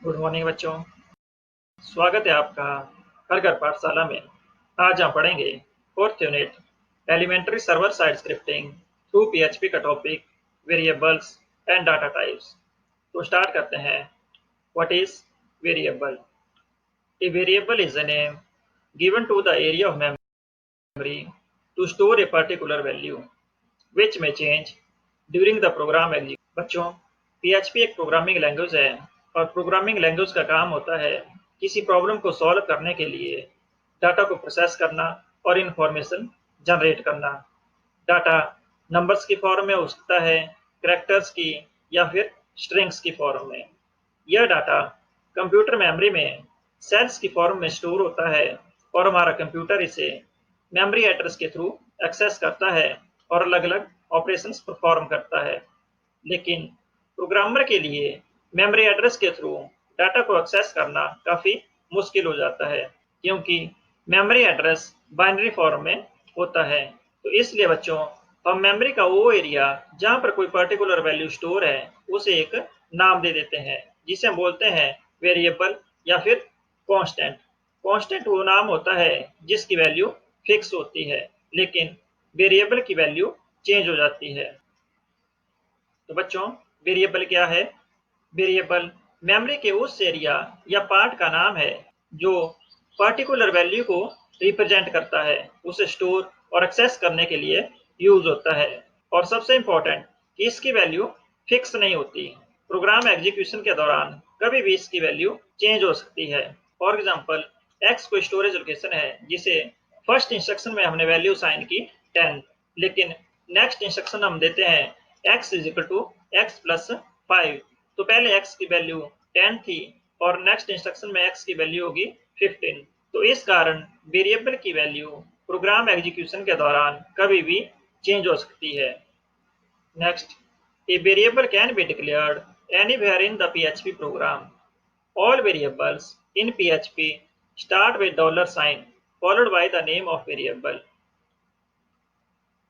Good morning बच्चों। स्वागत है आपका हर घर पाठशाला में। आज हम पढ़ेंगे fourth unit elementary server side scripting through PHP का topic variables and data types. तो स्टार्ट करते हैं। What is variable? A variable is a name given to the area of memory to store a particular value which may change during the program execution। बच्चों, PHP एक programming language है और programming language का काम होता है किसी problem को सॉल्व करने के लिए डाटा को प्रोसेस करना और इंफॉर्मेशन जनरेट करना। डाटा नंबर्स की फॉर्म में हो सकता है, कैरेक्टर्स की या फिर स्ट्रिंग्स की फॉर्म में। यह डाटा कंप्यूटर मेमोरी में सेल्स की फॉर्म में स्टोर होता है और हमारा कंप्यूटर इसे मेमोरी एड्रेस के थ्रू एक्सेस करता है और अलग अलग ऑपरेशंस परफॉर्म करता है। लेकिन प्रोग्रामर के लिए मेमोरी एड्रेस के थ्रू डाटा को एक्सेस करना काफ़ी मुश्किल हो जाता है, क्योंकि मेमोरी एड्रेस बाइनरी फॉर्म में होता है। तो इसलिए बच्चों, हम मेमोरी का वो एरिया जहाँ पर कोई पर्टिकुलर वैल्यू स्टोर है उसे एक नाम दे देते हैं, जिसे हम बोलते हैं वेरिएबल या फिर कांस्टेंट। कांस्टेंट वो नाम होता है जिसकी वैल्यू फिक्स होती है, लेकिन वेरिएबल की वैल्यू चेंज हो जाती है। तो बच्चों, वेरिएबल क्या है? वेरिएबल मेमोरी के उस एरिया या पार्ट का नाम है जो पर्टिकुलर वैल्यू को रिप्रेजेंट करता है, उसे स्टोर और एक्सेस करने के लिए यूज होता है। और सबसे इंपॉर्टेंट कि इसकी वैल्यू फिक्स नहीं होती। प्रोग्राम एग्जीक्यूशन के दौरान कभी भी इसकी वैल्यू चेंज हो सकती है। फॉर एग्जांपल, एक्स कोई स्टोरेज लोकेशन है जिसे फर्स्ट इंस्ट्रक्शन में हमने वैल्यू साइन की 10, लेकिन नेक्स्ट इंस्ट्रक्शन हम देते हैं x is equal to x plus 5। तो पहले x की वैल्यू 10 थी और नेक्स्ट इंस्ट्रक्शन में x की वैल्यू होगी 15। तो इस कारण वेरिएबल की वैल्यू प्रोग्राम एग्जीक्यूशन के दौरान कभी भी चेंज हो सकती है। Next, a variable can be declared anywhere in the PHP program. All variables in PHP start with $sign followed by the name of variable.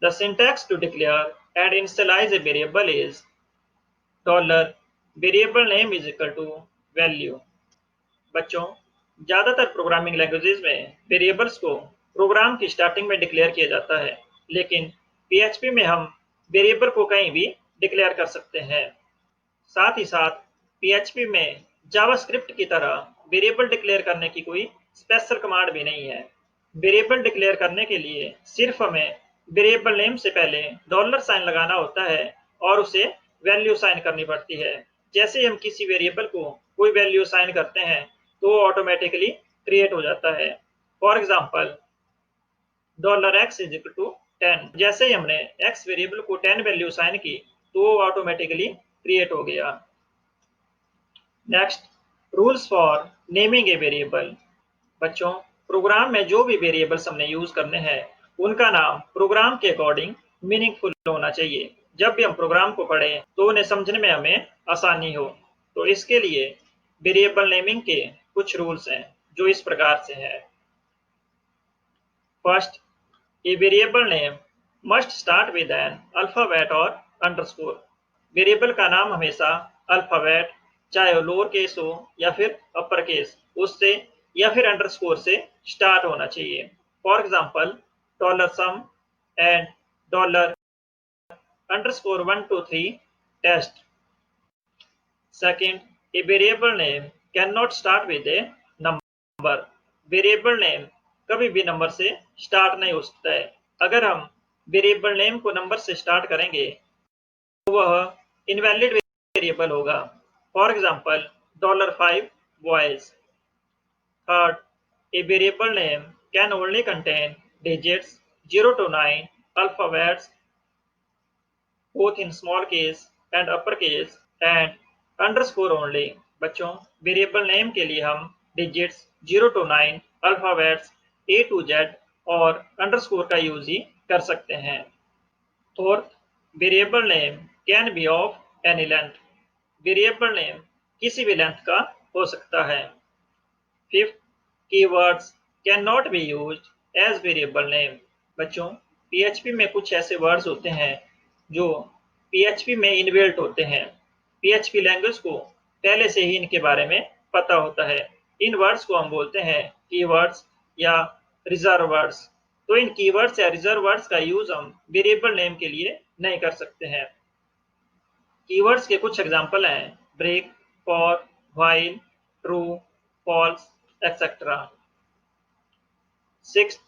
The syntax to declare and initialize a variable is $variable name is equal to value। बच्चों, ज़्यादातर programming languages में variables को programme की starting में declare किया जाता है, लेकिन पीएचपी में हम वेरिएबल को कहीं भी डिक्लेयर कर सकते हैं। साथ ही साथ पीएचपी में जावास्क्रिप्ट की तरह वेरिएबल डिक्लेयर करने की कोई स्पेशल कमांड भी नहीं है। वेरिएबल डिक्लेयर करने के लिए सिर्फ हमें वेरिएबल नेम से पहले $साइन लगाना होता है और उसे वैल्यू साइन करनी पड़ती है। जैसे हम किसी वेरिएबल को कोई वैल्यू साइन करते हैं तो वो ऑटोमेटिकली क्रिएट हो जाता है। For example, $x is equal to 10। जैसे ही हमने x वेरिएबल को 10 वैल्यू साइन की तो वो ऑटोमेटिकली क्रिएट हो गया। Next, rules for naming a variable. बच्चों, प्रोग्राम में जो भी वेरिएबल्स हमने यूज करने हैं उनका नाम प्रोग्राम के अकॉर्डिंग मीनिंगफुल होना चाहिए। जब भी हम प्रोग्राम को पढ़ें तो उन्हें समझने में हमें आसानी हो। तो इसके लिए वेरिएबल नेमिंग के कुछ रूल्स हैं जो इस प्रकार से हैं। First, a variable name must start with an alphabet और अंडरस्कोर। वेरिएबल का नाम हमेशा अल्फाबेट, चाहे वो लोअर केस हो या फिर अपर केस, उससे या फिर अंडरस्कोर से स्टार्ट होना चाहिए। For example, $sum and $123 test. Second, a variable name cannot start with a number. Variable name कभी भी नंबर से स्टार्ट नहीं हो सकता है। अगर हम वेरिएबल नेम को नंबर से स्टार्ट करेंगे तो वह इनवैलिड वेरिएबल होगा। For example, $5 boys. Third, a variable name can only contain digits 0 to 9, alphabets both in small case and upper case, and underscore only। बच्चों, वेरिएबल नेम के लिए हम digits 0 to 9, alphabets A to Z और underscore का use ही कर सकते हैं। Fourth, variable name can be of any length. Variable name किसी भी लेंथ का हो सकता है। Fifth, keywords cannot be used as variable name. बच्चों, पीएचपी में कुछ ऐसे वर्ड्स होते हैं जो पीएचपी में इनबिल्ट होते हैं। पीएचपी लैंग्वेज को पहले से ही इनके बारे में पता होता है। इन वर्ड्स को हम बोलते हैं कीवर्ड्स या रिजर्व वर्ड्स। तो इन कीवर्ड्स या रिजर्व वर्ड्स का यूज हम वेरिएबल नेम के लिए नहीं कर सकते हैं। कीवर्ड्स के कुछ एग्जाम्पल हैं break, for, while, true, false, etcetera. Sixth,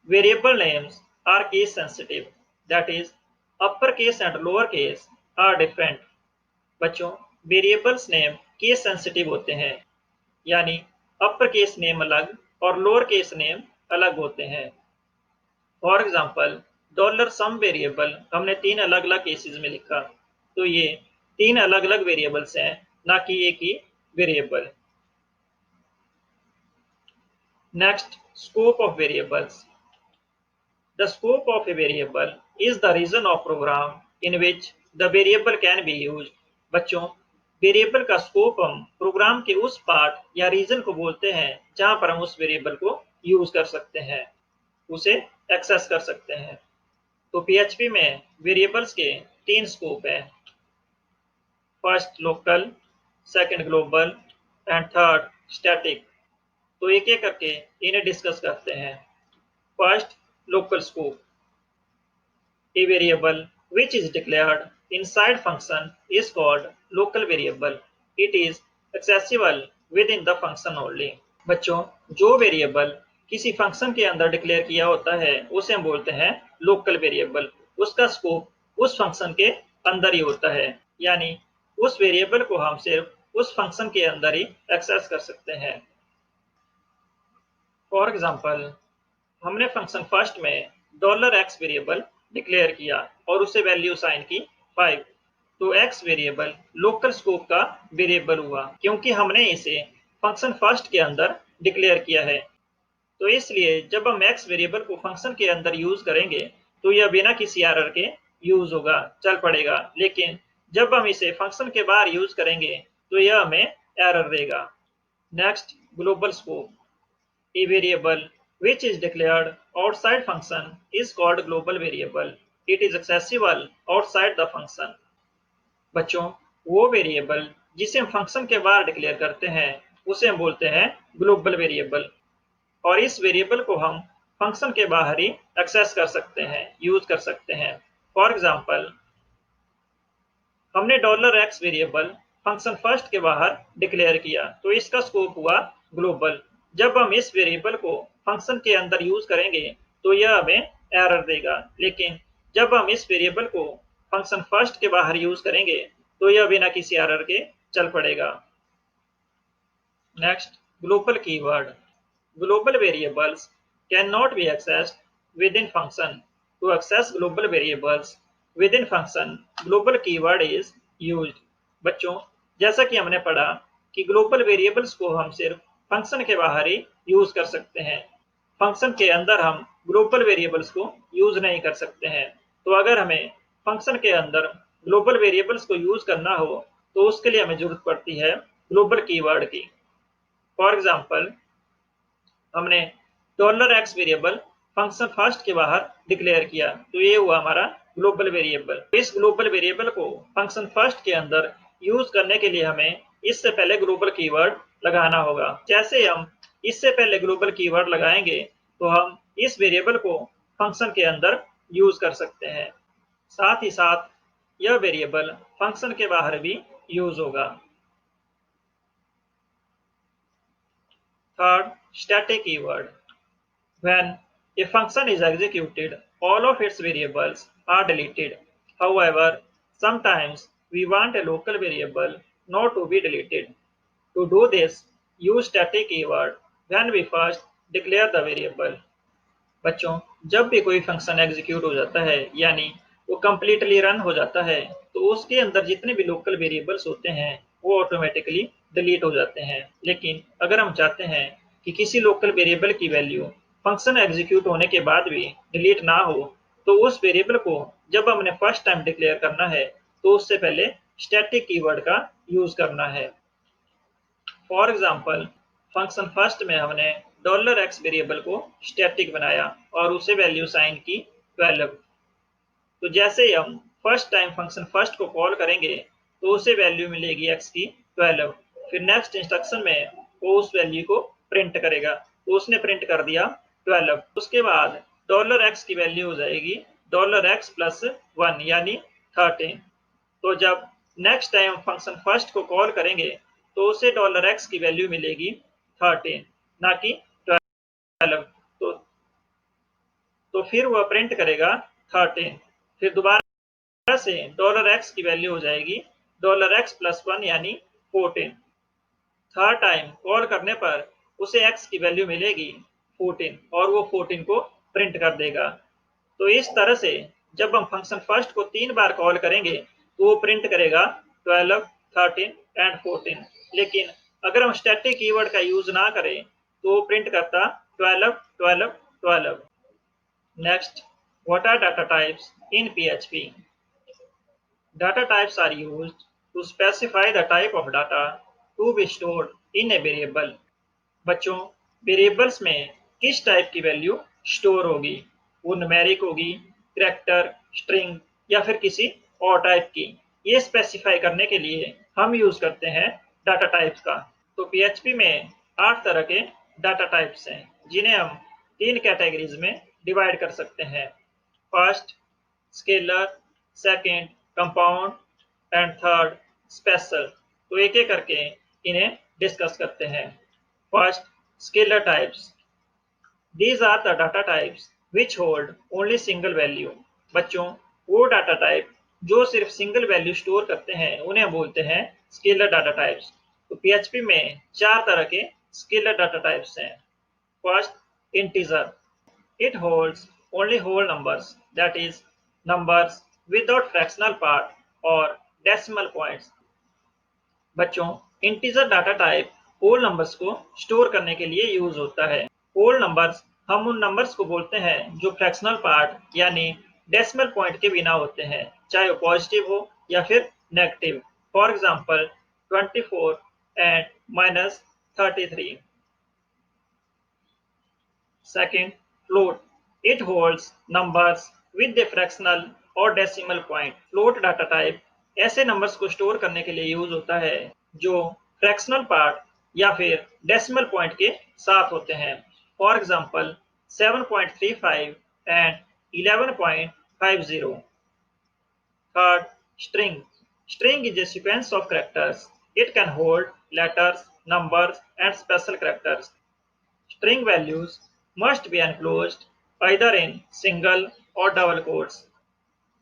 variable names are case sensitive. That is, uppercase and lowercase are different. बच्चों, वेरिएबल्स नेम केस सेंसिटिव होते हैं, यानी अपर केस नेम अलग और लोअर केस नेम अलग होते हैं। For example, dollar sum variable हमने 3 अलग अलग केसेस में लिखा, तो ये 3 अलग अलग वेरिएबल्स हैं, ना कि एक ही variable. Next, scope of variables. The scope of a variable is the region of program in which the variable can be used. बच्चों, वेरिएबल का स्कोप हम प्रोग्राम के उस पार्ट या रीजन को बोलते हैं जहां पर हम उस वेरिएबल को यूज कर सकते हैं, उसे एक्सेस कर सकते हैं। तो पीएचपी में वेरिएबल्स के 3 स्कोप हैं। First local, second global and third static. तो एक एक करके इन्हें डिस्कस करते हैं। First, local scope. A variable which is declared inside function is called local variable. It is accessible within the function only. बच्चों, जो वेरिएबल किसी फंक्शन के अंदर डिक्लेयर किया होता है उसे हम बोलते हैं लोकल वेरिएबल। उसका स्कोप उस फंक्शन के अंदर ही होता है, यानी उस वेरिएबल को हम सिर्फ उस फंक्शन के अंदर ही एक्सेस कर सकते हैं। फॉर एग्जाम्पल, हमने फंक्शन फर्स्ट में $x वेरिएबल डिक्लेयर किया और उसे वैल्यू साइन की 5। तो x वेरिएबल लोकल स्कोप का वेरिएबल हुआ, क्योंकि हमने इसे फंक्शन फर्स्ट के अंदर डिक्लेयर किया है। तो इसलिए जब हम x वेरिएबल को फंक्शन के अंदर यूज करेंगे तो यह बिना किसी एरर के यूज होगा, चल पड़ेगा। लेकिन जब हम इसे फंक्शन के बाहर यूज करेंगे तो यह हमें एरर देगा। Next, global scope. A variable which is declared outside function is called global variable. It is accessible outside the function. बच्चों, वो वेरिएबल जिसे हम फंक्शन के बाहर डिक्लेयर करते हैं उसे हम बोलते हैं ग्लोबल वेरिएबल, और इस वेरिएबल को हम फंक्शन के बाहर ही एक्सेस कर सकते हैं, यूज कर सकते हैं। फॉर एग्जाम्पल, हमने $x वेरिएबल फंक्शन फर्स्ट के बाहर डिक्लेयर किया, तो इसका स्कोप हुआ ग्लोबल। जब हम इस वेरिएबल को फंक्शन के अंदर यूज करेंगे तो यह हमें एरर देगा, लेकिन जब हम इस वेरिएबल को फंक्शन फर्स्ट के बाहर यूज करेंगे तो यह बिना किसी एरर के चल पड़ेगा। Next, global keyword. Global variables cannot be accessed within function. To access global variables within function, global keyword is used. बच्चों, जैसा कि हमने पढ़ा कि ग्लोबल वेरिएबल्स को हम सिर्फ फंक्शन के बाहर ही यूज कर सकते हैं, फंक्शन के अंदर हम ग्लोबल वेरिएबल्स को यूज नहीं कर सकते हैं। तो अगर हमें फंक्शन के अंदर ग्लोबल वेरिएबल्स को यूज करना हो तो उसके लिए हमें जरूरत पड़ती है ग्लोबल कीवर्ड की। फॉर एग्जाम्पल, हमने $x वेरिएबल फंक्शन फर्स्ट के बाहर डिक्लेयर किया, तो ये हुआ हमारा ग्लोबल वेरिएबल। इस ग्लोबल वेरिएबल को फंक्शन फर्स्ट के अंदर यूज करने के लिए हमें इससे पहले ग्लोबल कीवर्ड लगाना होगा। जैसे हम इससे पहले ग्लोबल कीवर्ड लगाएंगे तो हम इस वेरिएबल को फंक्शन के अंदर यूज कर सकते हैं, साथ ही साथ यह वेरिएबल फंक्शन के बाहर भी यूज होगा। Third, static keyword. When a function is executed, all of its variables are deleted. However, sometimes we want a local variable not to be deleted. To do this, use static keyword when we first declare the variable. बच्चों, जब भी कोई function execute हो जाता है, यानी वो completely run हो जाता है, तो उसके अंदर जितने भी लोकल वेरिएबल्स होते हैं वो ऑटोमेटिकली डिलीट हो जाते हैं। लेकिन अगर हम चाहते हैं कि किसी लोकल वेरिएबल की वैल्यू फंक्शन एग्जीक्यूट होने के बाद भी डिलीट ना हो, तो उस वेरिएबल को जब हमने फर्स्ट टाइम डिक्लेयर करना है तो उससे पहले स्टैटिक कीवर्ड का यूज करना है। फॉर एग्जाम्पल, फंक्शन फर्स्ट में हमने $x वेरिएबल को स्टैटिक बनाया और उसे वैल्यू साइन की 12। तो जैसे ही हम फर्स्ट टाइम फंक्शन फर्स्ट को कॉल करेंगे तो उसे वैल्यू मिलेगी x की 12। फिर नेक्स्ट इंस्ट्रक्शन में वो उस वैल्यू को प्रिंट करेगा। तो उसने प्रिंट कर दिया 12। उसके बाद $x की वैल्यू हो जाएगी $x प्लस 1 यानी 13। तो जब नेक्स्ट टाइम फंक्शन फर्स्ट को कॉल करेंगे तो उसे $x की वैल्यू मिलेगी 13 ना कि 12। तो फिर वह प्रिंट करेगा 13। फिर दोबारा से $x की वैल्यू हो जाएगी $x प्लस 1 यानी 14। थर्ड टाइम कॉल करने पर उसे x की वैल्यू मिलेगी 14 और वो 14 को प्रिंट कर देगा। तो इस तरह से जब हम फंक्शन फर्स्ट को 3 बार कॉल करेंगे तो वो प्रिंट करेगा 12, 13 एंड 14। लेकिन अगर हम स्टैटिक कीवर्ड का यूज ना करें तो वो प्रिंट करता 12, 12, 12। Next, what are data types in PHP? Data types are used to specify the type of data to be stored in a variable. बच्चों, वेरिएबल्स में किस टाइप की वैल्यू स्टोर होगी? वो न्यूमेरिक होगी, कैरेक्टर, स्ट्रिंग या फिर किसी और टाइप की? ये स्पेसिफाई करने के लिए हम यूज करते हैं डाटा टाइप्स का। तो पीएचपी में 8 तरह के डाटा टाइप्स हैं जिन्हें हम 3 कैटेगरीज में डिवाइड कर सकते हैं। First scalar, second compound and third special. तो एक एक करके इन्हें डिस्कस करते हैं। First scalar types. These are the data types which hold only single value. बच्चों, वो डाटा टाइप जो सिर्फ सिंगल वैल्यू स्टोर करते हैं उन्हें बोलते हैं स्केलर डाटा टाइप्स। तो पीएचपी में 4 तरह के स्केलर डाटा टाइप्स हैं। First integer. It holds only whole numbers, that is, numbers without fractional part or decimal points. बच्चों, integer data type whole numbers को स्टोर करने के लिए यूज होता है। होल नंबर्स हम उन नंबर्स को बोलते हैं जो फ्रैक्शनल पार्ट यानी डेसिमल पॉइंट के बिना होते हैं, चाहे वो पॉजिटिव हो या फिर negative. For example 24 and -33। Second, float. It holds numbers with a fractional or decimal point. Float data type ऐसे नंबर्स को स्टोर करने के लिए यूज होता है जो फ्रैक्शनल पार्ट या फिर डेसिमल पॉइंट के साथ होते हैं। For example 7.35 and 11.50। Third, string. String is a sequence of characters. It can hold letters, numbers, and special characters. String values must be enclosed either in single or double quotes.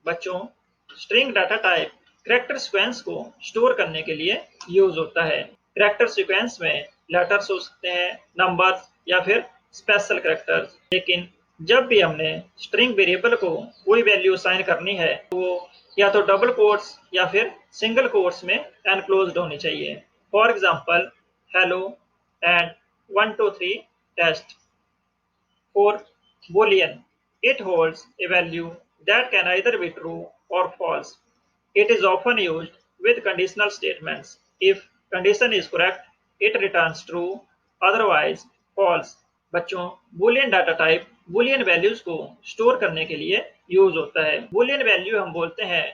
बच्चों, string data type character sequence को store करने के लिए use होता है। Character sequence में letters हो सकते हैं, नंबर्स या फिर स्पेशल कैरेक्टर्स। लेकिन जब भी हमने स्ट्रिंग वेरिएबल को कोई वैल्यू असाइन करनी है तो वो या तो डबल कोट्स या फिर सिंगल कोट्स में एनक्लोज्ड होनी चाहिए। For example hello and 1 2 3 test. For Boolean, it holds a value that can either be true or false. It is often used with conditional statements. If condition is correct, it returns true, otherwise false. बच्चों, Boolean data type Boolean values को store करने के लिए use होता है। Boolean value हम बोलते हैं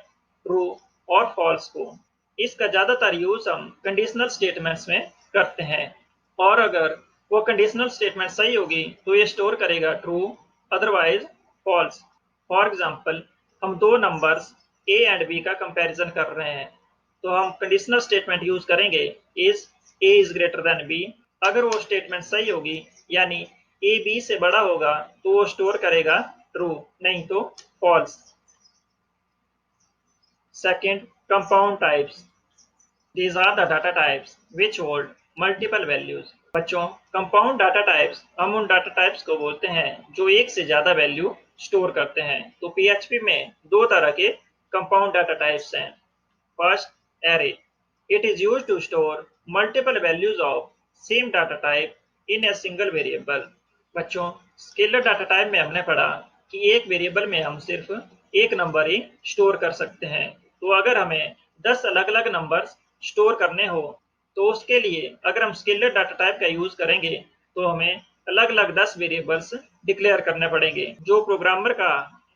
ट्रू और फॉल्स को। इसका ज्यादातर यूज हम कंडीशनल स्टेटमेंट्स में करते हैं और अगर वो कंडीशनल स्टेटमेंट सही होगी तो ये स्टोर करेगा true, otherwise false. For example हम दो नंबर्स ए एंड बी का कंपैरिजन कर रहे हैं तो हम कंडीशनल स्टेटमेंट यूज करेंगे is A is greater than B. अगर वो स्टेटमेंट सही होगी यानी ए बी से बड़ा होगा तो वो स्टोर करेगा ट्रू, नहीं तो false. Second, compound types. These are the data types which hold multiple values. बच्चों, कंपाउंड डाटा टाइप्स हम उन डाटा टाइप्स को बोलते हैं जो एक से ज्यादा वैल्यू स्टोर करते हैं। तो पीएचपी में 2 तरह के कंपाउंड डाटा टाइप्स हैं। First, array. It is used to store multiple values of same data type in a single variable. बच्चों, स्केलर डाटा टाइप में हमने पढ़ा कि एक वेरिएबल में हम सिर्फ एक नंबर ही स्टोर कर सकते हैं। तो अगर हमें 10 अलग अलग नंबर्स स्टोर करने हो तो उसके लिए अगर हम स्केलर डाटा टाइप का यूज करेंगे तो हमें अलग अलग 10 वेरिएबल्स डिक्लेयर करने पड़ेंगे जो प्रोग्रामर का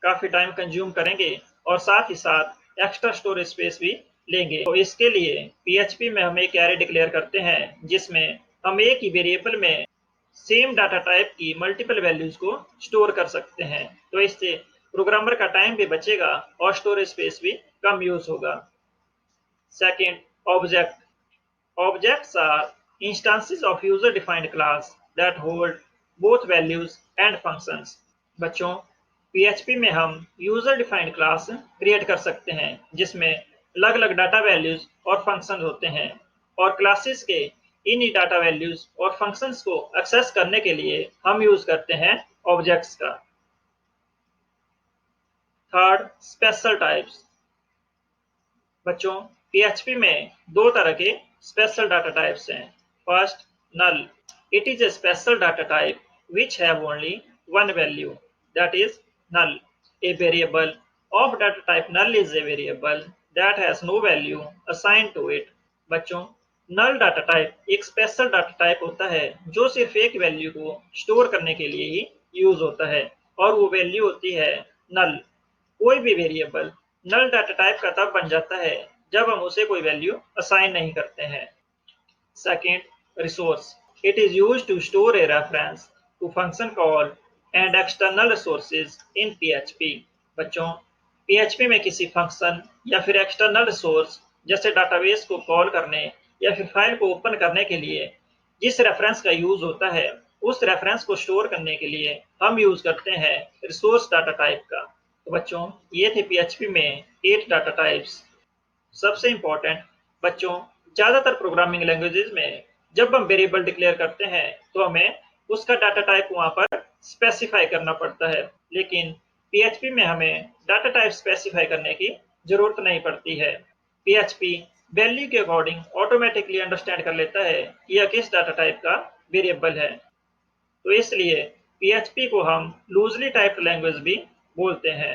काफी टाइम कंज्यूम करेंगे और साथ ही साथ एक्स्ट्रा स्टोरेज स्पेस भी लेंगे। तो इसके लिए PHP में हम एक एरे डिक्लेयर करते हैं जिसमें हम एक ही वेरिएबल में सेम डाटा टाइप की मल्टीपल वैल्यूज को स्टोर कर सकते हैं। तो इससे प्रोग्रामर का टाइम भी बचेगा और स्टोरेज स्पेस भी कम यूज होगा। Second, object. Objects are instances of user-defined class that hold both values and functions. बच्चों, PHP में हम यूजर डिफाइंड क्लास क्रिएट कर सकते हैं जिसमें अलग अलग डाटा वैल्यूज और फंक्शन होते हैं, और क्लासेस के इन ही डाटा वैल्यूज और फंक्शंस को एक्सेस करने के लिए हम यूज करते हैं ऑब्जेक्ट्स का। Third, special types. बच्चों, PHP में दो तरह के स्पेशल डाटा टाइप्स हैं। First, null. It is a special data type which have only one value, that is null. A variable of data type null is a variable that has no value assigned to it. बच्चों, null data type एक special data type होता है जो सिर्फ एक value को store करने के लिए ही यूज होता है, और वो वैल्यू होती है null. कोई भी वेरिएबल नल डाटा टाइप का तब बन जाता है जब हम उसे कोई वैल्यू असाइन नहीं करते हैं। Second, resource. It is used to store a reference to function call and external resources in PHP। बच्चों, PHP में किसी फंक्शन या फिर एक्सटर्नल रिसोर्स जैसे डाटाबेस को कॉल करने या फिर फाइल को ओपन करने के लिए जिस रेफरेंस का यूज होता है, उस रेफरेंस को स्टोर करने के लिए हम यूज करते हैं रिसोर्स डाटा टाइप का। तो बच्चों, ये थे PHP में 8 डाटा टाइप्स। सबसे इंपॉर्टेंट बच्चों, ज्यादातर प्रोग्रामिंग लैंग्वेजेस में जब हम वेरिएबल डिक्लेयर करते हैं तो हमें उसका डाटा टाइप वहां पर स्पेसिफाई करना पड़ता है, लेकिन PHP में हमें डाटा टाइप स्पेसिफाई करने की जरूरत नहीं पड़ती है। PHP वैल्यू के अकॉर्डिंग ऑटोमेटिकली अंडरस्टैंड कर लेता है कि यह किस डाटा टाइप का वेरिएबल है। तो इसलिए PHP को हम लूजली टाइप्ड लैंग्वेज भी बोलते हैं।